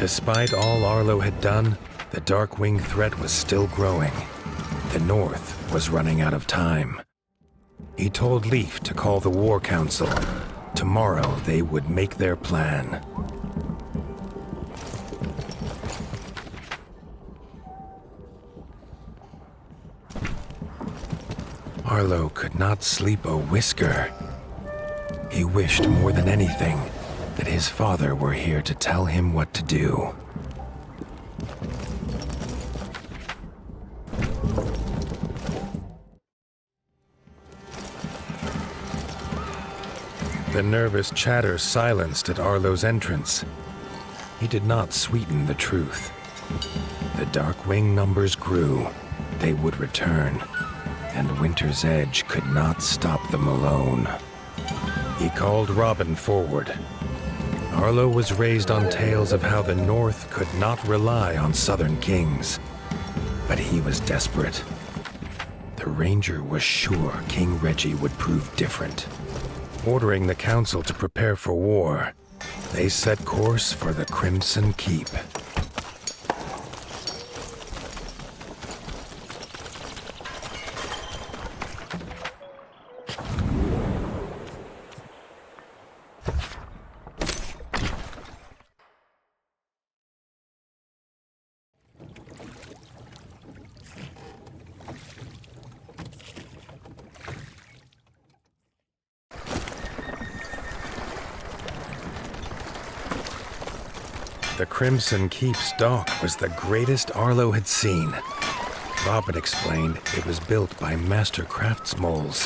Despite all Arlo had done, the Darkwing threat was still growing. The North was running out of time. He told Leaf to call the War Council. Tomorrow they would make their plan. Arlo could not sleep a whisker. He wished more than anything that his father were here to tell him what to do. The nervous chatter silenced at Arlo's entrance. He did not sweeten the truth. The Darkwing numbers grew. They would return, and Winter's Edge could not stop them alone. He called Robin forward. Arlo was raised on tales of how the North could not rely on Southern kings. But he was desperate. The Ranger was sure King Reggie would prove different. Ordering the council to prepare for war, they set course for the Crimson Keep. The Crimson Keep's dock was the greatest Arlo had seen. Robin explained it was built by master craftsmoles.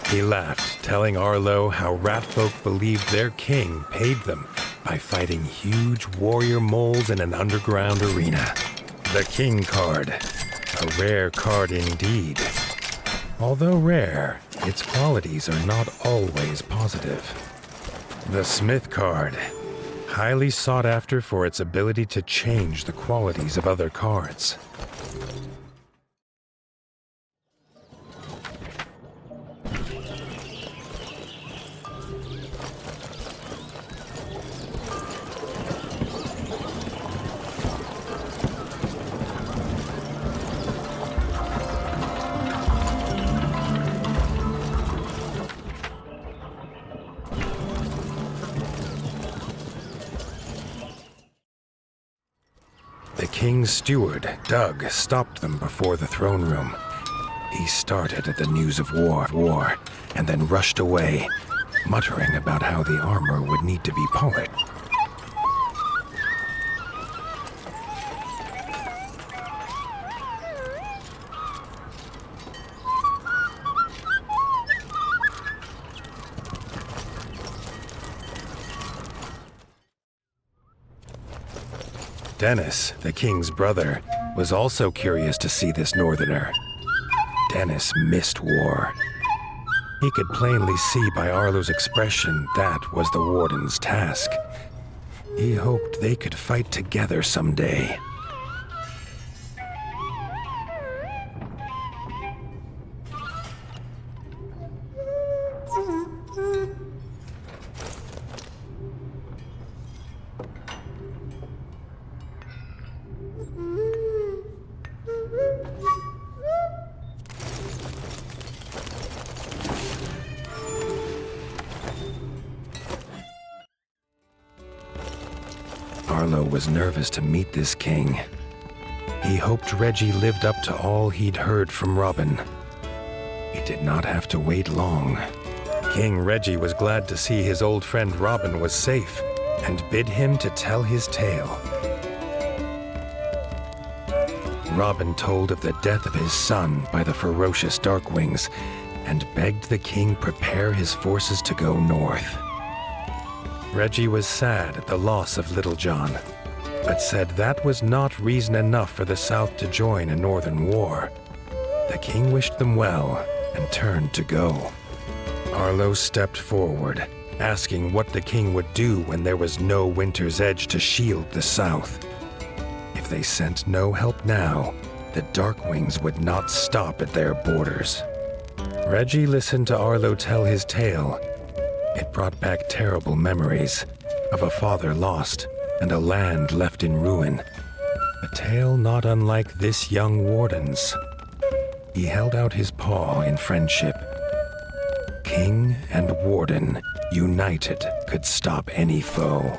He laughed, telling Arlo how ratfolk believed their king paid them by fighting huge warrior moles in an underground arena. The King card, a rare card indeed. Although rare, its qualities are not always positive. The Smith card, highly sought after for its ability to change the qualities of other cards. The King's steward, Doug, stopped them before the throne room. He started at the news of war, and then rushed away, muttering about how the armor would need to be polished. Dennis, the King's brother, was also curious to see this northerner. Dennis missed war. He could plainly see by Arlo's expression that was the Warden's task. He hoped they could fight together someday. Arlo was nervous to meet this king. He hoped Reggie lived up to all he'd heard from Robin. He did not have to wait long. King Reggie was glad to see his old friend Robin was safe and bid him to tell his tale. Robin told of the death of his son by the ferocious Darkwings and begged the king prepare his forces to go north. Reggie was sad at the loss of Little John, but said that was not reason enough for the South to join a northern war. The king wished them well and turned to go. Arlo stepped forward, asking what the king would do when there was no Winter's Edge to shield the South. If they sent no help now, the Darkwings would not stop at their borders. Reggie listened to Arlo tell his tale. It brought back terrible memories of a father lost and a land left in ruin. A tale not unlike this young warden's. He held out his paw in friendship. King and warden, united, could stop any foe.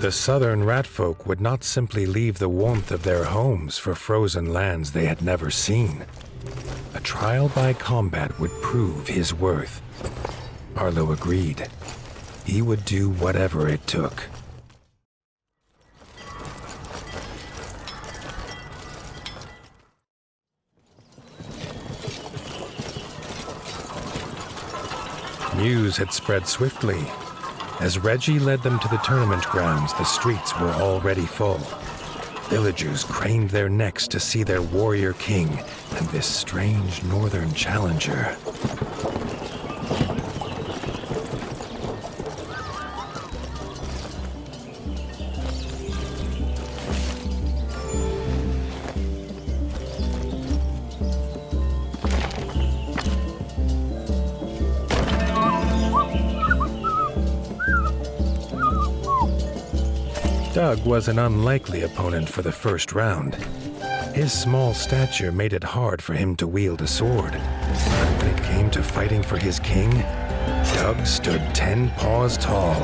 The southern ratfolk would not simply leave the warmth of their homes for frozen lands they had never seen. A trial by combat would prove his worth. Arlo agreed. He would do whatever it took. News had spread swiftly. As Reggie led them to the tournament grounds, the streets were already full. Villagers craned their necks to see their warrior king and this strange northern challenger. Doug was an unlikely opponent for the first round. His small stature made it hard for him to wield a sword. But when it came to fighting for his king, Doug stood 10 paws tall.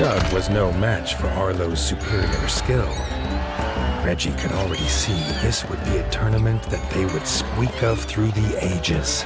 Doug was no match for Arlo's superior skill. Reggie could already see this would be a tournament that they would squeak of through the ages.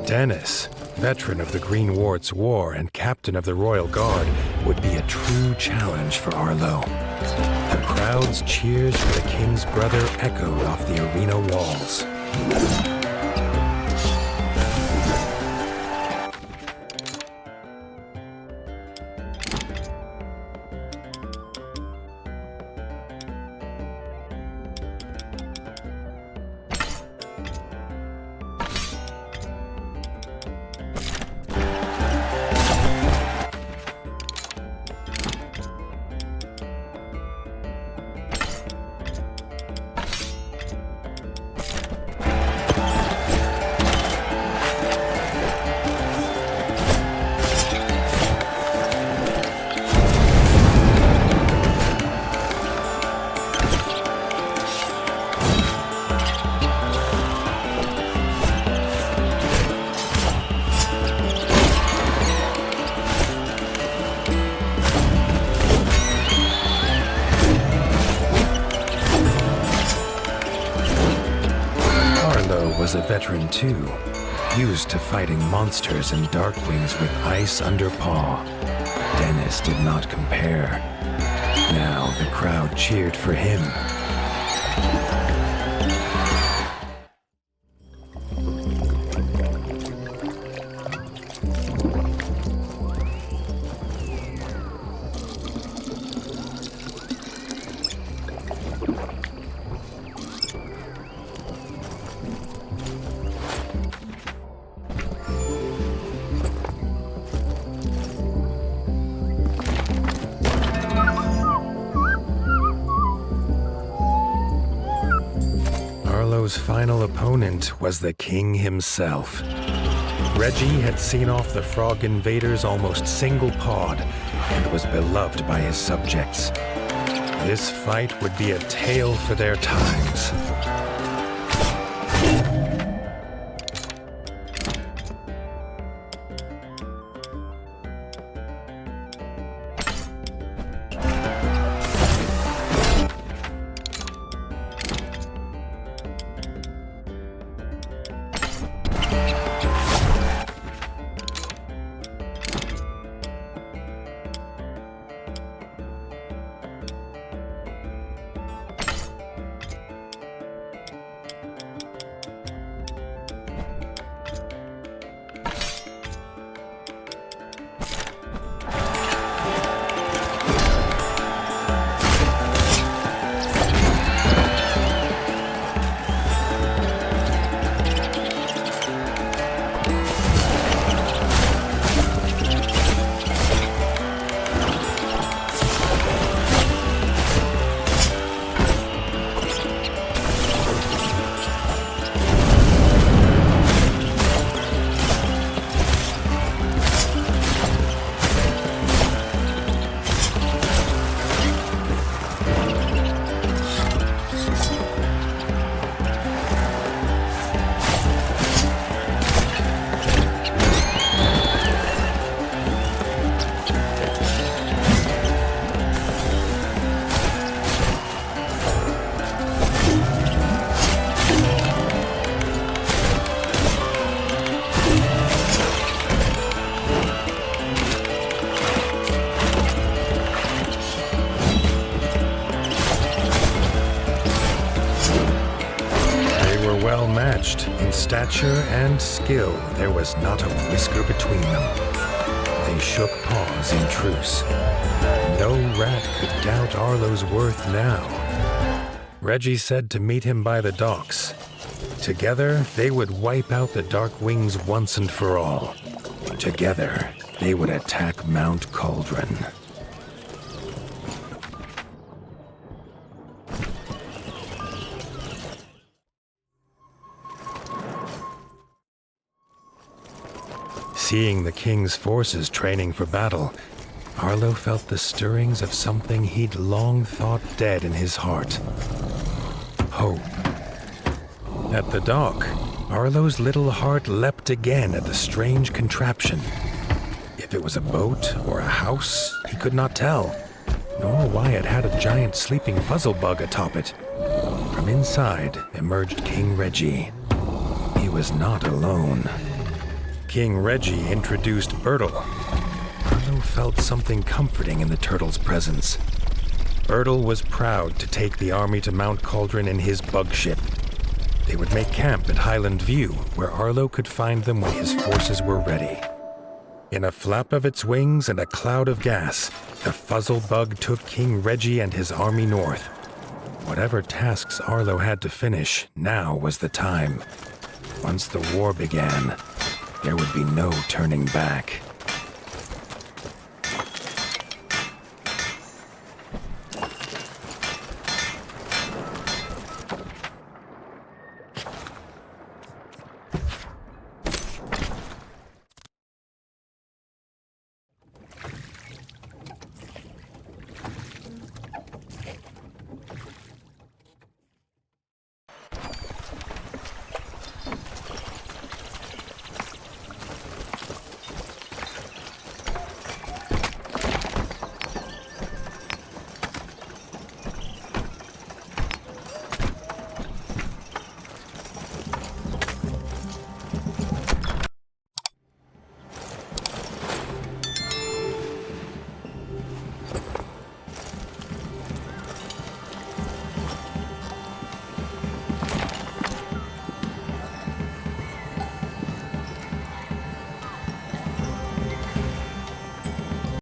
Dennis, veteran of the Green Ward's War and captain of the Royal Guard, would be a true challenge for Arlo. The crowd's cheers for the king's brother echoed off the arena walls. Was a veteran too, used to fighting monsters and darkwings with ice under paw. Dennis did not compare. Now the crowd cheered for him. Arlo's final opponent was the king himself. Reggie had seen off the frog invaders almost single-pawed and was beloved by his subjects. This fight would be a tale for their times. Well matched in stature and skill, there was not a whisker between them. They shook paws in truce. No rat could doubt Arlo's worth now. Reggie said to meet him by the docks. Together, they would wipe out the Dark Wings once and for all. Together, they would attack Mount Cauldron. Seeing the king's forces training for battle, Arlo felt the stirrings of something he'd long thought dead in his heart. Hope. At the dock, Arlo's little heart leapt again at the strange contraption. If it was a boat or a house, he could not tell, nor why it had a giant sleeping fuzzlebug atop it. From inside emerged King Reggie. He was not alone. King Reggie introduced Bertle. Arlo felt something comforting in the turtle's presence. Bertle was proud to take the army to Mount Cauldron in his bug ship. They would make camp at Highland View, where Arlo could find them when his forces were ready. In a flap of its wings and a cloud of gas, the fuzzle bug took King Reggie and his army north. Whatever tasks Arlo had to finish, now was the time. Once the war began, there would be no turning back.